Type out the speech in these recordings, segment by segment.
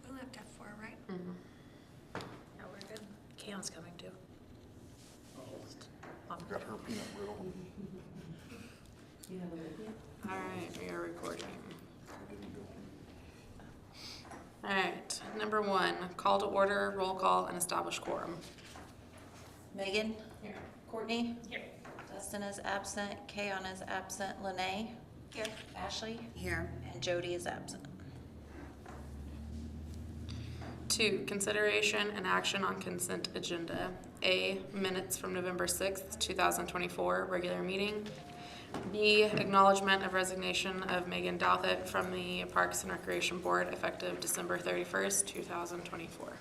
We left at 4, right? Mm-hmm. Yeah, we're good. Keon's coming too. Got her peanut brittle. All right, we are recording. All right, number 1, call to order, roll call, and establish quorum. Megan? Here. Courtney? Here. Dustin is absent. Kayon is absent. Lene? Here. Ashley? Here. And Jody is absent. 2, consideration and action on consent agenda. A, minutes from November 6th, 2024, regular meeting. B, acknowledgement of resignation of Megan Douthit from the Parks and Recreation Board effective December 31st, 2024.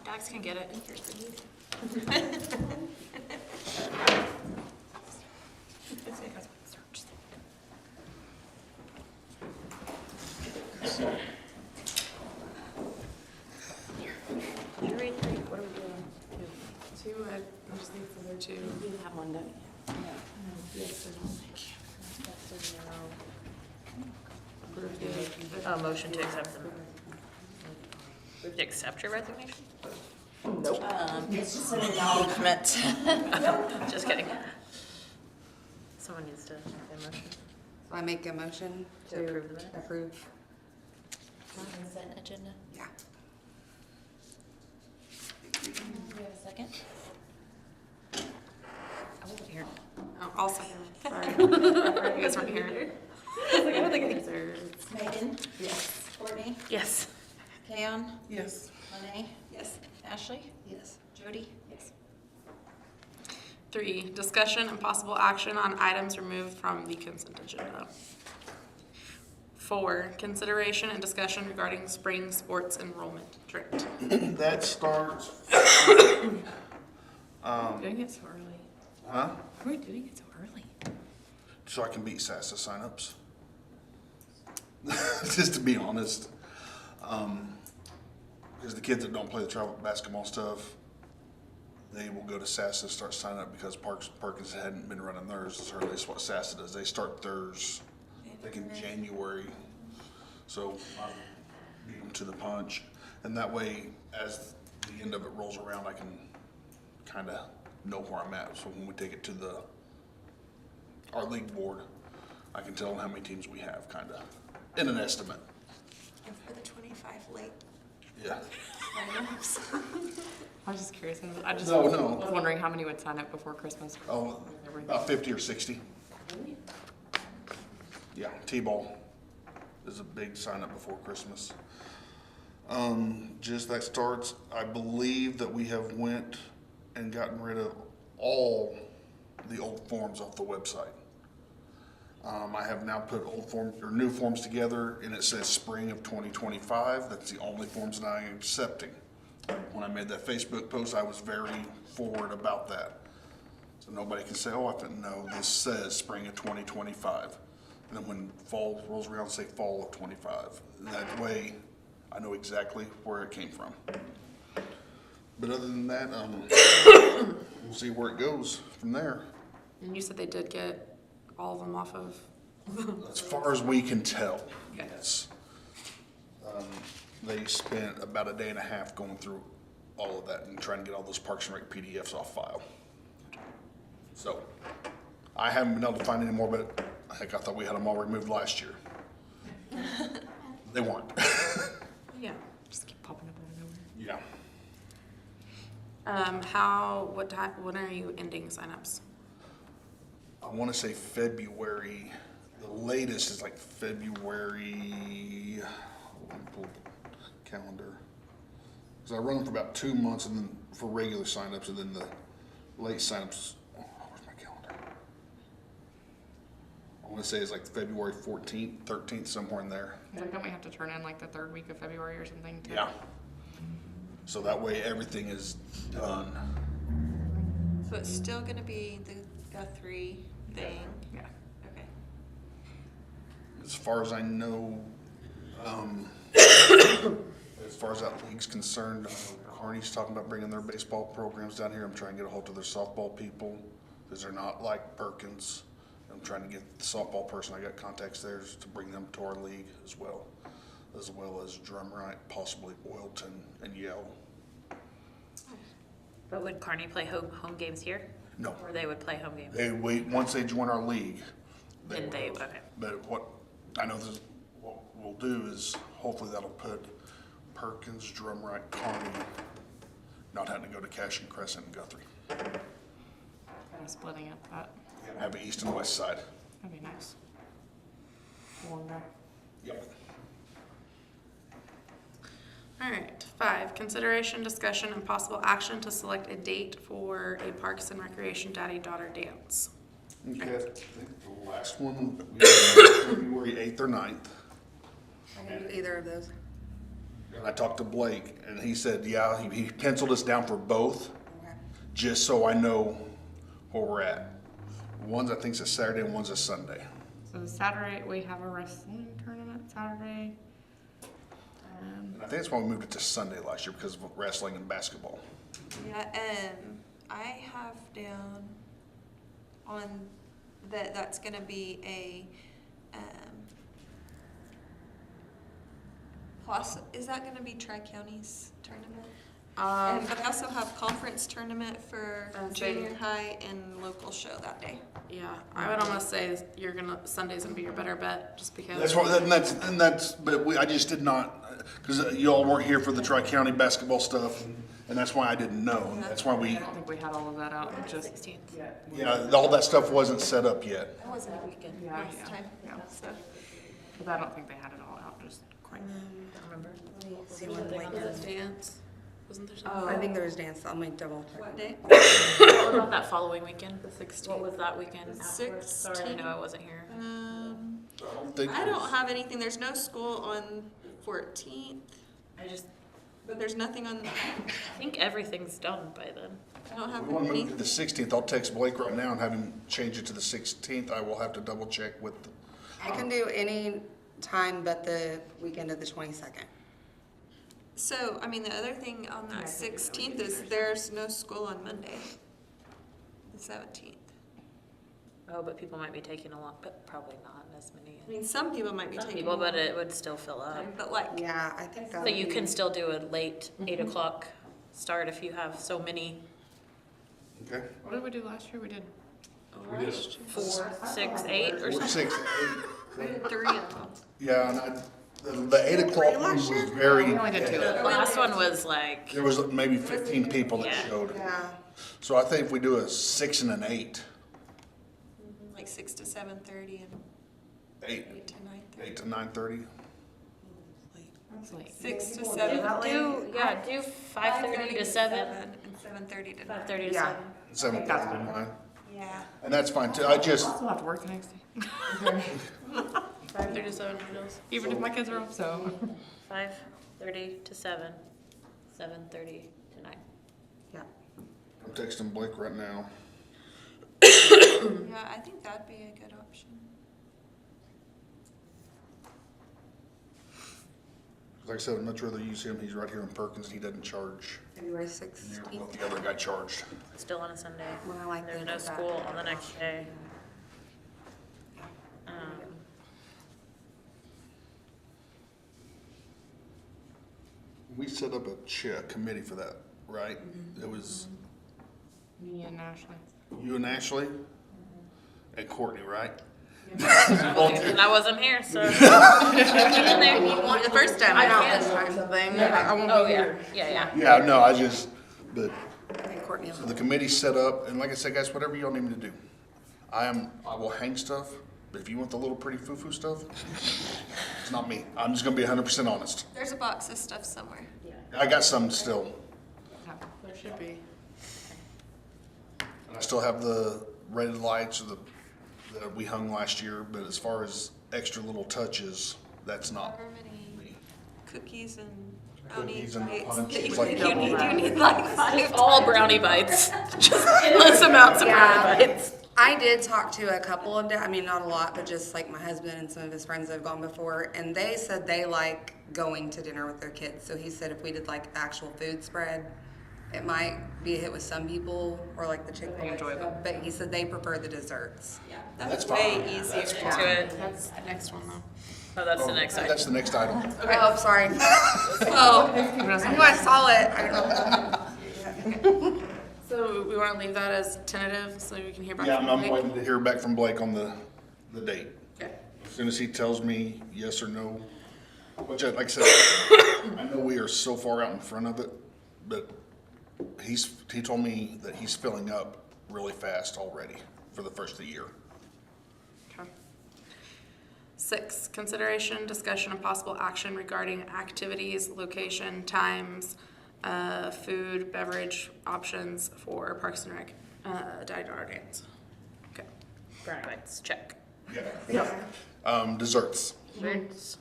Dax can get it. What are we doing? 2, I just need the other 2. You have one, don't you? Oh, motion to accept them. We have to accept your resignation? It's just an acknowledgement. Just kidding. Someone needs to make a motion I make a motion to approve the minutes. approve. Consent agenda. Yeah. Do you have a second? I wasn't here. Oh, I'll second it. Sorry. You guys weren't here. I don't think these are. Megan? Yes. Courtney? Yes. Kayon? Yes. Lene? Yes. Ashley? Yes. Jody? Yes. 3, discussion and possible action on items removed from the consent agenda. 4, consideration and discussion regarding spring sports enrollment drift. That starts, Doing it so early. huh? Why are we doing it so early? So I can beat SASA signups. Just to be honest. Because the kids that don't play the travel basketball stuff, they will go to SASA, start signing up because Perkins hadn't been running theirs as early as what SASA does. They start theirs, I think in January. So I beat them to the punch. And that way, as the end of it rolls around, I can kind of know where I'm at. So when we take it to our league board, I can tell them how many teams we have, kind of, in an estimate. And for the 25 late Yeah. signups. I was just curious. I just No, was no. wondering how many would sign up before Christmas. Oh, about 50 or 60. Yeah, T-ball is a big sign up before Christmas. Just that starts, I believe that we have went and gotten rid of all the old forms off the website. I have now put old forms or new forms together, and it says spring of 2025. That's the only forms that I am accepting. When I made that Facebook post, I was very forward about that. So nobody can say, oh, I didn't know, this says spring of 2025. And then when fall rolls around, say fall of 25. And that way, I know exactly where it came from. But other than that, we'll see where it goes from there. And you said they did get all of them off of. As far as we can tell, Okay. yes. They spent about a day and a half going through all of that and trying to get all those Parks and Rec PDFs off file. So, I haven't been able to find any more, but heck, I thought we had them all removed last year. They weren't. Yeah. Just keep popping up out of nowhere. Yeah. What time, when are you ending signups? I want to say February. The latest is like February. Let me pull up the calendar. Because I run them for about 2 months, and then for regular signups, and then the late signups. Oh, where's my calendar? want to say it's like February 14th, 13th, somewhere in there. Like, don't we have to turn in like the third week of February or something? Yeah. So that way everything is done. So it's still gonna be the Guthrie thing? Yeah. Okay. As far as I know, as far as that league's concerned, Carney's talking about bringing their baseball programs down here. I'm trying to get a hold of their softball people, because they're not like Perkins. I'm trying to get the softball person, I got contacts there to bring them to our league as well as Drumright, possibly Oilton and Yale. But would Kearney play home games here? No. Or they would play home games? They wait, once they join our league. Then they, will. okay. But what, I know this, what we'll do is, hopefully that'll put Perkins, Drumright, Kearney, not having to go to Cash and Crescent and Guthrie. Kind of splitting up that. Have an east and west side. That'd be nice. One guy. Yep. All right, 5, consideration, discussion, and possible action to select a date for a Parks and Recreation Daddy-Daughter Dance. Okay, I think the last one, we had February 8th or 9th. I can do either of those. And I talked to Blake, and he said, yeah, he penciled us down for both, Okay. just so I know where we're at. One's, I think, is a Saturday, and one's a Sunday. So Saturday, we have a wrestling tournament Saturday. And I think that's why we moved it to Sunday last year, because of wrestling and basketball. Yeah, I have down on that's gonna be a, plus, is that gonna be Tri-Counties tournament? But I also have conference tournament for junior high and local show that day. Yeah, I would almost say Sunday's gonna be your better bet, just because. That's what, but I just did not, because you all weren't here for the Tri-County basketball stuff, and that's why I didn't know. That's why I don't think we had all of that out. Just 16th. yeah, all that stuff wasn't set up yet. That wasn't a weekend Yeah, last yeah, time, yeah. so. but I don't think they had it all out. Just quite. Remember? See when Blake Was is. it dance? Wasn't there something? I think there's dance. I'll make double check. What day? What about that following weekend? The 16th. What was that weekend? The afterwards? Sorry, I 16th. know I wasn't here. I don't have anything, there's no school on 14th, but there's nothing on, I think everything's done by then. I don't have We want to move any. to the 16th. I'll text Blake right now and have him change it to the 16th. I will have to double check with, I can do any time but the weekend of the 22nd. So, I mean, the other thing on that 16th is there's no school on Monday, the 17th. Oh, but people might be taking a lot, but probably not as many. I mean, some people might be Some taking. people, but it would still fill up. But like, Yeah, I think that So you can still do a late 8 o'clock start if you have so many. okay? What did we do last year? We did. We did 4, 6, 8 or 4, something. 6, 8. we did 3 of them. Yeah, and the 8 o'clock one was very, We only did 2. The last one was like, there was maybe 15 people that Yeah. showed. Yeah. So I think if we do a 6 and an 8, Like 6 to 7:30 and 8, 8 to 9:30. 8 to 9:30. That's late. 6 to 7. do 5:30 to 7. And 7:30 to 9. 5:30 to Yeah. 7. 7 That's to 9. Yeah. And that's fine too. I just, I'll have to work the next day. 5:30 to 7 windows. Even if my kids are off, so. 5:30 to 7. 7:30 to 9. Yeah. I'm texting Blake right now. Yeah, I think that'd be a good option. Like I said, I'd much rather use him. He's right here in Perkins and he doesn't charge February near 16th. what the other guy charged. Still on a Sunday. Well, I like There's that. no school on the next day. We set up a committee for that, right? It was Me and Ashley. you and Ashley and Courtney, right? And I wasn't here, so. In there. The first time, I not can't. this time. Thing. I won't Oh, be yeah, here. yeah. Yeah, no, but I think Courtney so the committee's set up, and like I said, guys, whatever y'all need me to do. I will hang stuff, but if you want the little pretty foo-foo stuff, it's not me. I'm just gonna be 100% honest. There's a box of stuff somewhere. I got some still. There should be. I still have the rated lights or the that we hung last year, but as far as extra little touches, that's not Harmony, me. cookies and brownie Cookies and bites. punch. You It's like need like 5. All brownie bites. Just endless amounts of Yeah. brownie bites. I did talk to a couple of, I mean, not a lot, but just like my husband and some of his friends that have gone before, and they said they like going to dinner with their kids. So he said if we did like actual food spread, it might be a hit with some people, or like the Chick-fil-A enjoy stuff, but he said they prefer the desserts. That's That's way fine. easier. That's To it. That's the next one though. Oh, that's the next item. That's the next item. Okay. Oh, sorry. Oh, I knew I saw it. I don't know. So we want to leave that as tentative so we can hear back Yeah, from I'm Blake? waiting to hear back from Blake on the date. Okay. As soon as he tells me yes or no, which, like I said, I know we are so far out in front of it, but he told me that he's filling up really fast already for the first of the year. Okay. 6, consideration, discussion, and possible action regarding activities, location, times, food, beverage options for Parks and Rec, die-daughter dance. Okay. Brownie bites, check. Yeah. Desserts. Desserts.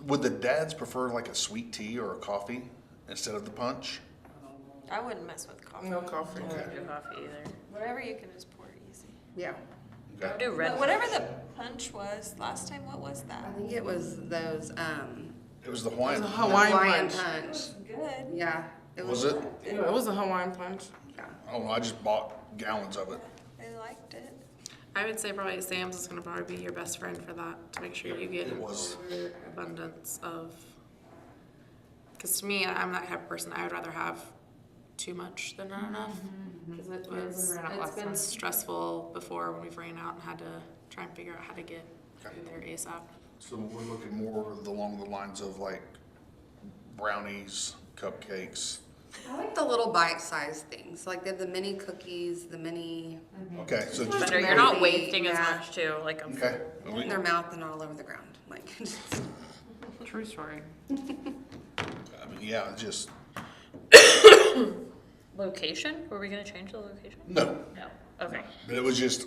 Would the dads prefer like a sweet tea or a coffee instead of the punch? I wouldn't mess with coffee. No coffee. I don't do coffee either. Whatever you can just pour easy. Yeah. I Okay. do red. But whatever the punch was last time, what was that? I think it was those, It was the Hawaiian. Hawaiian punch. punch. Good. Yeah. Was it? Yeah, it was a Hawaiian punch. Yeah. I don't know, I just bought gallons of it. I liked it. I would say probably Sam's is gonna probably be your best friend for that, to make sure you get It was. abundance of, because to me, I'm that type of person, I would rather have too much than not enough. Because we ran out it's last been time. stressful before when we've ran out and had to try and figure out how to get Okay. there ASAP. So we're looking more along the lines of like brownies, cupcakes. I like the little bite-sized things, like the mini cookies, the mini Okay, so just, Better, you're not Maybe, wasting as yeah. much too, like. okay. in their mouth and all over the ground. Like, just, True story. I mean, yeah, just, Location? Were we gonna change the location? no. No. Okay. But it was just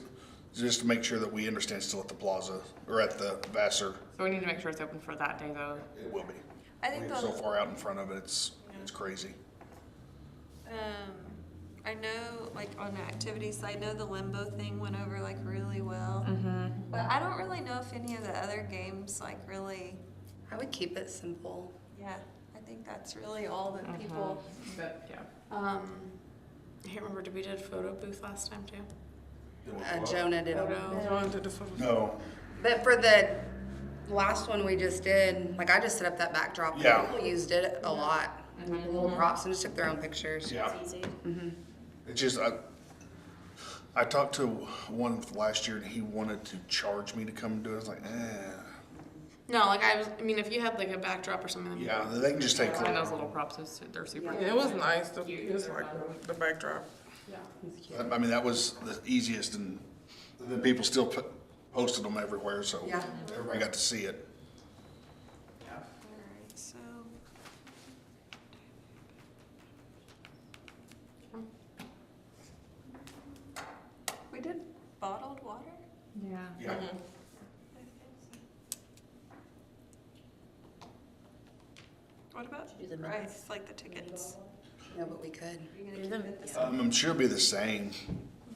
to make sure that we understand still at the plaza, or at the Vassar, So we need to make sure it's open for that day though. it will be. I think We're so the, far out in front of it, it's crazy. I know, like on the activities, I know the limbo thing went over like really well. But I don't really know if any of the other games like really, I would keep it simple. yeah, I think that's really all that people. But, yeah. I can't remember, did we did a photo booth last time too? Jonah did a Photo. No, But for the last one we just did, like I just set up that backdrop. Yeah. People used it a lot. Little props and just took their own pictures. yeah. Easy. It just, I talked to one last year and he wanted to charge me to come do it. I was like, No, like I mean, if you had like a backdrop or something. then- yeah, they can just take. And those little props, they're super. Yeah, it was nice. It was like the backdrop. I mean, that was the easiest, and then people still posted them everywhere, so Yeah. everybody got to see it. Alright, so. We did bottled water? Yeah. Yeah. What about Do the price, like the tickets? No, but we could. Are you gonna Do keep them- it the same? I'm sure it'll be the same.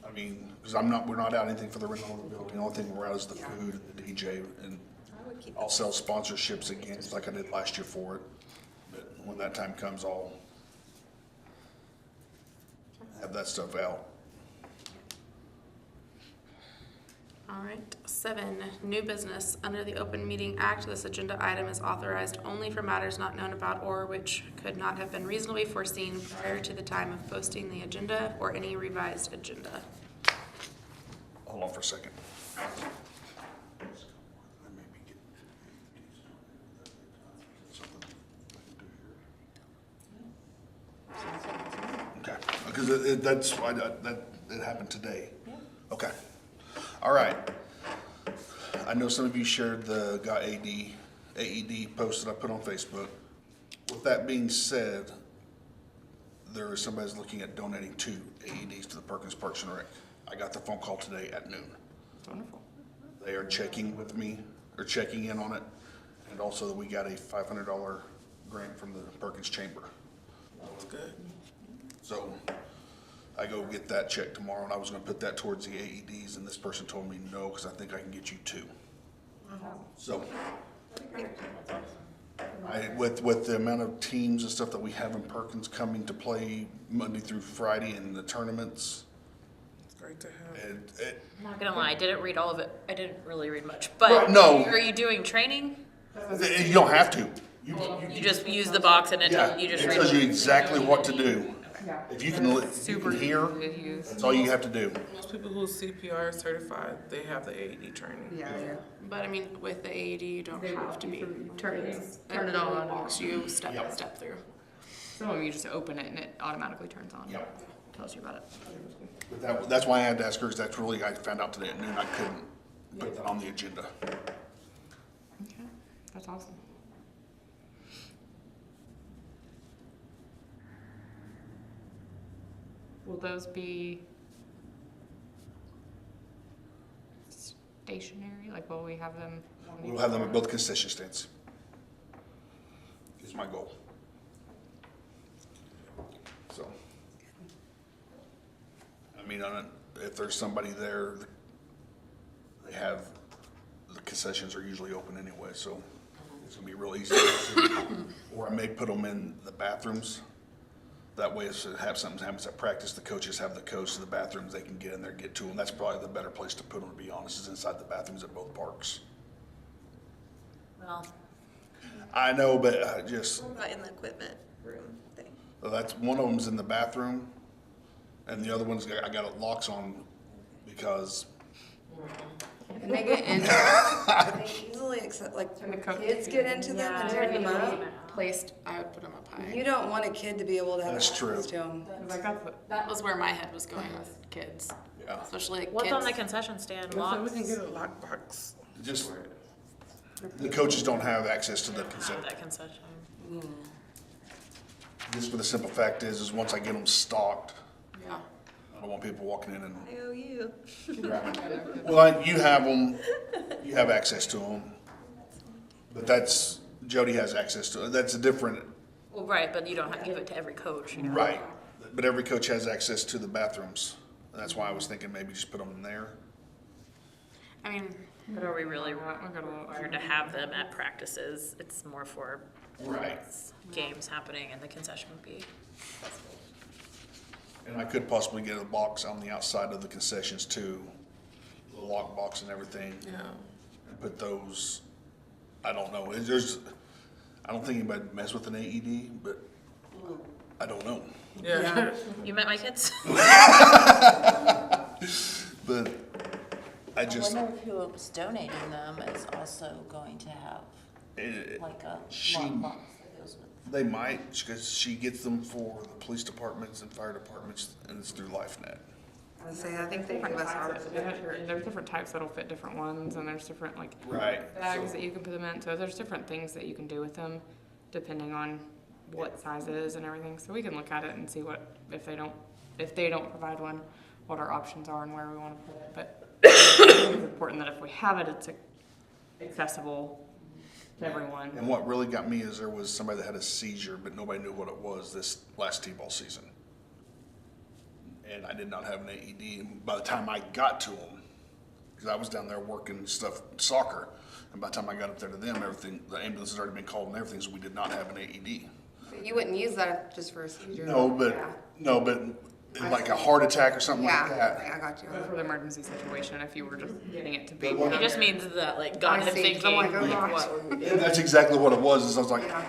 I mean, because we're not out anything for the rental of the building. The only thing we're out is the food and the DJ, and I would keep I'll it. sell sponsorships again, just like I did last year for it. But when that time comes, I'll have that stuff out. All right, 7, new business. Under the Open Meeting Act, this agenda item is authorized only for matters not known about or which could not have been reasonably foreseen prior to the time of posting the agenda or any revised agenda. Hold on for a second. Okay, because that's why it happened today. Okay, all right. I know some of you shared the got AED post that I put on Facebook. With that being said, there is somebody's looking at donating 2 AEDs to the Perkins Parks and Rec. I got the phone call today at noon. It's wonderful. They are checking with me, or checking in on it, and also that we got a $500 grant from the Perkins Chamber. That's good. So I go get that check tomorrow, and I was gonna put that towards the AEDs, and this person told me no, because I think I can get you 2. So, with the amount of teams and stuff that we have in Perkins coming to play Monday through Friday in the tournaments, It's great to have. I'm not gonna lie, I didn't read all of it. I didn't really read much, but Well, no. are you doing training? you don't have to. You just use the box and it Yeah, tells you just it read. tells you exactly what to do. Yeah. If you can, Super hear, easy to use. that's all you have to do. Most people who CPR certified, they have the AED training. Yeah. But I mean, with the AED, you don't have to be. Turn it on. Walks you step by Yep. step through. Some of them you just open it and it automatically turns on. Yep. Tells you about it. But that's why I had to ask her, because that's really, I found out today at noon, I couldn't put that on the agenda. Okay, that's awesome. Will those be stationary? Like, will we have them? We'll have them at both concession stands. Is my goal. So. I mean, if there's somebody there, they have, the concessions are usually open anyway, so it's gonna be real easy. Or I may put them in the bathrooms. That way, if something happens at practice, the coaches have the codes to the bathrooms, they can get in there, get to them. That's probably the better place to put them, to be honest, is inside the bathrooms at both parks. Well, I know, but I just, Not in the equipment room thing. that's, one of them's in the bathroom, and the other one's, I got locks on, because, And they get into they easily accept, like, the coach- kids get into them and turn them up. Placed, I would put them up high. You don't want a kid to be able to have That's access true. to them. Cause I got the, That was where my head was going with kids, yeah, especially like what's kids. on the concession stand? So we Locks? can get a lockbox. just, the coaches don't have access to the Have consent. that concession. Just for the simple fact is once I get them stocked, Yeah. I don't want people walking in and I owe you. grabbing. Well, you have them, you have access to them, but that's, Jody has access to it. That's a different, Well, right, but you don't have to give it to every coach. You know? right, but every coach has access to the bathrooms. And that's why I was thinking maybe just put them in there. I mean, But are we really we're gonna look. required to have them at practices? It's more for Right. games happening and the concession would be. And I could possibly get a box on the outside of the concessions too, the lock box and everything, Yeah. and put those, I don't know, I don't think anybody mess with an AED, but I don't know. Yeah. You met my kids? But I just, wonder if who's donating them is also going to have like a She- lockbox that goes with. they might, because she gets them for the police departments and fire departments, and it's through LifeNet. I say, I think they give us our. There's different types that'll fit different ones, and there's different like Right. bags that you can put them in. So there's different things that you can do with them, depending on what size it is and everything. So we can look at it and see what if they don't provide one, what our options are and where we want to put it. But I think it's important that if we have it, it's accessible to everyone. And what really got me is there was somebody that had a seizure, but nobody knew what it was this last T-ball season. And I did not have an AED. And by the time I got to them, because I was down there working soccer, and by the time I got up there to them, everything, the ambulance had already been called and everything, so we did not have an AED. You wouldn't use that just for a seizure. No, but like a heart attack or something like that. Yeah, I got you. For the emergency situation, if you were just getting it to be. It just means that like God I had see, 'cause thinking I'm like, oh like gosh. what And that's exactly what it was, is I was like, Yeah.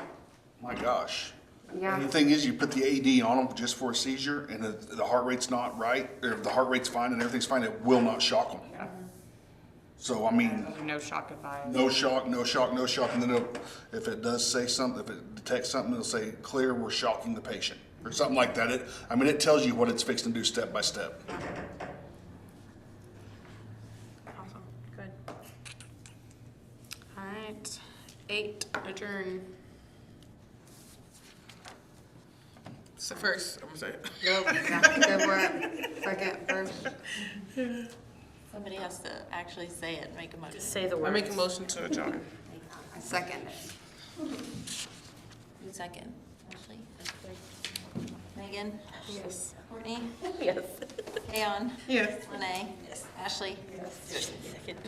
my gosh. Yeah. And the thing is, you put the AED on them just for a seizure, and if the heart rate's not right, or if the heart rate's fine and everything's fine, it will not shock them. Yeah. So, I mean, No shock advised. no shock, no shock, no shock, and then if it does say something, if it detects something, it'll say, clear, we're shocking the patient, or something like that. It tells you what it's fixed to do step by step. awesome. good. All right. 8, adjourn. So first, I'm gonna say it. Go for it. Second, first. Somebody has to actually say it, make a motion. Just say the I words. make a motion to adjourn. Second. Who's second? Ashley? Megan? Yes. Courtney? Yes. Ayon? Yes. Renee? Yes. Ashley? Yes. Second.